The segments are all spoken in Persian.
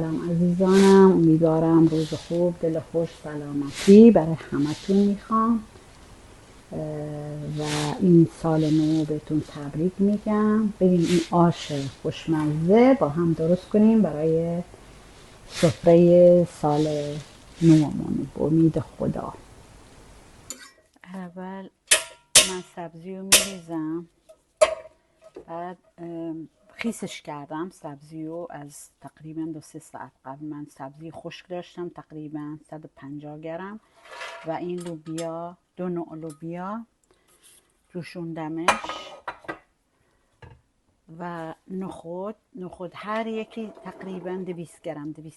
سلام عزیزانم، امیدوارم روز خوب، دل خوش، سلامتی برای همتون میخوام و این سال نو بهتون تبریک میگم. بریم این آش خوشمزه با هم درست کنیم برای سفره سال نومون به امید خدا. اول من سبزی رو میریزم، بعد خیسش کردم سبزی رو از تقریبا 2-3 ساعت قبل. من سبزی خشک داشتم تقریبا 150 گرم و این لوبیا، 2 نوع لوبیا جوشوندمش و نخود هر یکی تقریبا 200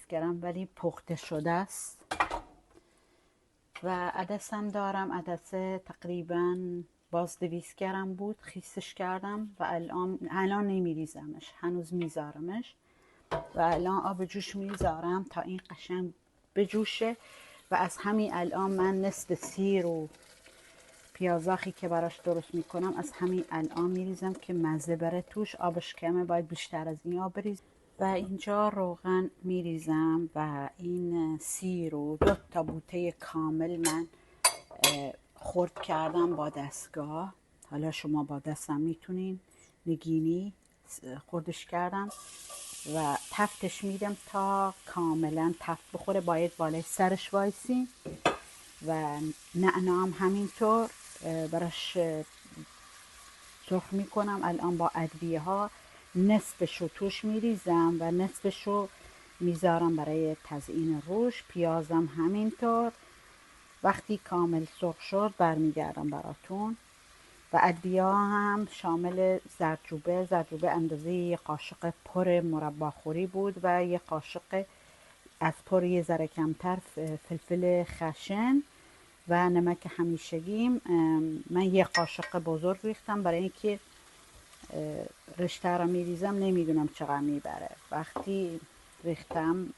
گرم ولی پخته شده است. و عدسم دارم، عدس تقریبا باز 200 گرم بود، خیسش کردم و الان نمیریزمش، هنوز میذارمش و الان آب جوش میذارم تا این قشنگ بجوشه. و از همین الان من نصف سیر و پیازاخی که براش درست میکنم از همین الان میریزم که مزه بره توش. آبش کمه، باید بیشتر از این آب بریزم. و اینجا روغن میریزم و این سیر و 2 بوته کامل من خرد کردم با دستگاه. حالا شما با دستم میتونین، نگینی خردش کردم و تفتش میدم تا کاملا تفت بخوره. باید بالای سرش وایسین و نعنا هم همینطور براش سرخ میکنم. الان با ادویه ها نصفشو توش میریزم و نصفشو میذارم برای تزیین روش. پیازم همینطور. وقتی کامل سرخ شد برمیگردم براتون. و ادویه ها هم شامل زردچوبه اندازه 1 قاشق پر مرباخوری بود و 1 قاشق از پر یه ذره کمتر فلفل خشن و نمک همیشگیم. من 1 قاشق بزرگ ریختم برای اینکه رشته رو میریزم نمیدونم چقدر میبره. وقتی ریختم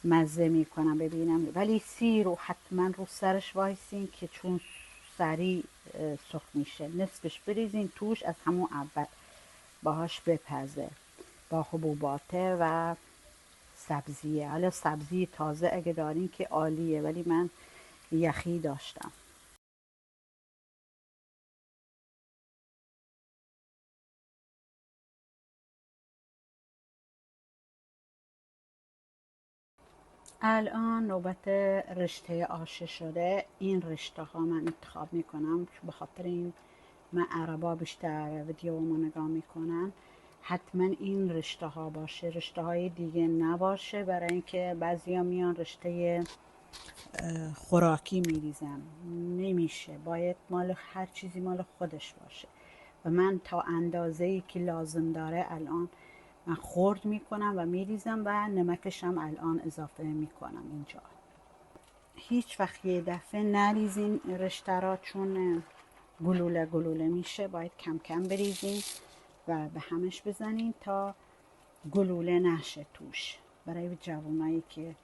مزه میکنم ببینم. ولی سیر رو حتما رو سرش وایسین که چون سریع سرخ میشه. نصفش بریزین توش از همون اول باهاش بپزه با حبوباته و سبزیه. حالا سبزی تازه اگه دارین که عالیه، ولی من یخی داشتم. الان نوبت رشته آشه شده. این رشته ها من انتخاب میکنم به خاطر این من عربا بیشتر ویدیو ما نگاه میکنن. حتما این رشته ها باشه، رشته های دیگه نباشه، برای اینکه بعضی ها میان رشته خوراکی میریزن، نمیشه. باید مال هر چیزی مال خودش باشه و من تا اندازه‌ای که لازم داره الان من خرد میکنم و میریزم و نمکشم الان اضافه میکنم اینجا. هیچ وقت یه دفعه نریزین رشته را، چون گلوله میشه. باید کم کم بریزین و به همش بزنین تا گلوله نشه توش. برای جوانایی که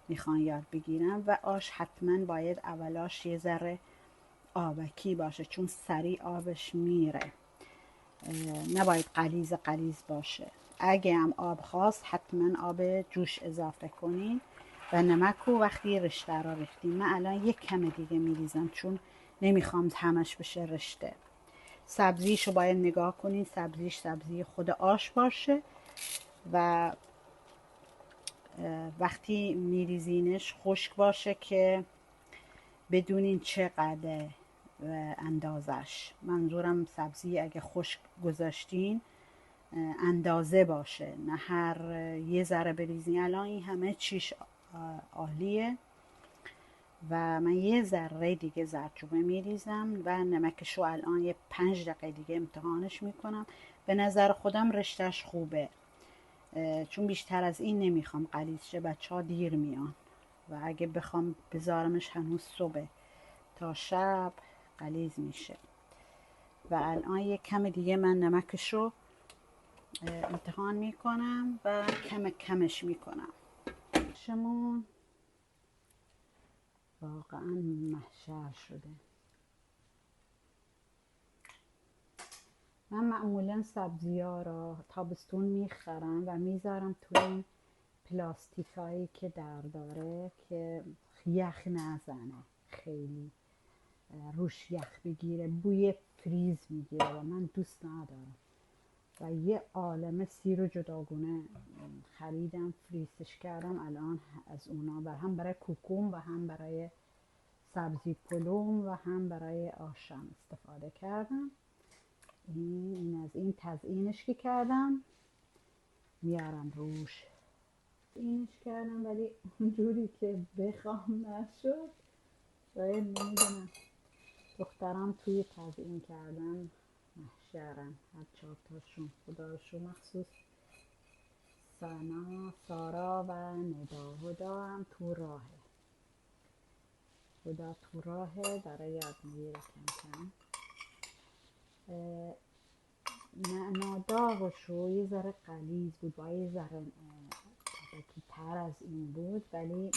میخوان یاد بگیرن. و آش حتما باید اولاش یه ذره آبکی باشه چون سریع آبش میره. نباید قلیز باشه. اگه هم آب خواست حتما آب جوش اضافه کنین و نمک رو وقتی رشته را ریختیم. من الان 1 کم دیگه میریزم چون نمیخوام همش بشه رشته. سبزیشو باید نگاه کنین، سبزی خود آش باشه و وقتی میریزینش خشک باشه که بدونین چقدر اندازش. منظورم سبزی اگه خشک گذاشتین اندازه باشه، نه هر یه ذره بریزین. الان این همه چیش عالیه و من یه ذره دیگه زردچوبه میریزم و نمکشو الان 5 دقیقه دیگه امتحانش میکنم. به نظر خودم رشتهش خوبه، چون بیشتر از این نمیخوام غلیظ شه، بچه ها دیر میان و اگه بخوام بذارمش هنوز صبح تا شب غلیظ میشه. و الان 1 کم دیگه من نمکشو امتحان میکنم و کمش میکنم. شمون واقعا محشر شده. من معمولا سبزی ها را تابستون میخرم و میذارم توی پلاستیک هایی که در داره که یخ نزنه، خیلی روش یخ بگیره، بوی فریز میگیره و من دوست ندارم. و یه عالمه سیر جداگونه خریدم، فریزش کردم. الان از اونا هم برای کوکوم و هم برای سبزی پلوم و هم برای آشم استفاده کردم. این از این تزیینش که کردم میارم روش. اینش کردم ولی اونجوری که بخوام نشد. شاید نمیدونم، دخترم توی تزیین کردن محشرن، هر 4 تاشون، خدا رو شو، مخصوص سنا، سارا و هدا هم تو راهه. هدا تو راهه، داره یاد میگیره کم کم. نعنا داغشو یه ذره غلیظ بود، با یه ذره طبقی تر از این بود، ولی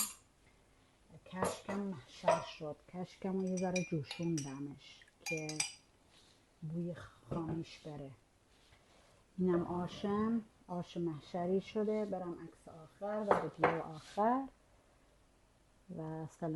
کشکم محشر شد. کشکم رو یه ذره جوشوندمش که بوی خامیش بره. اینم آش محشری شده. برم عکس آخر و ویدیو آخر و سلام.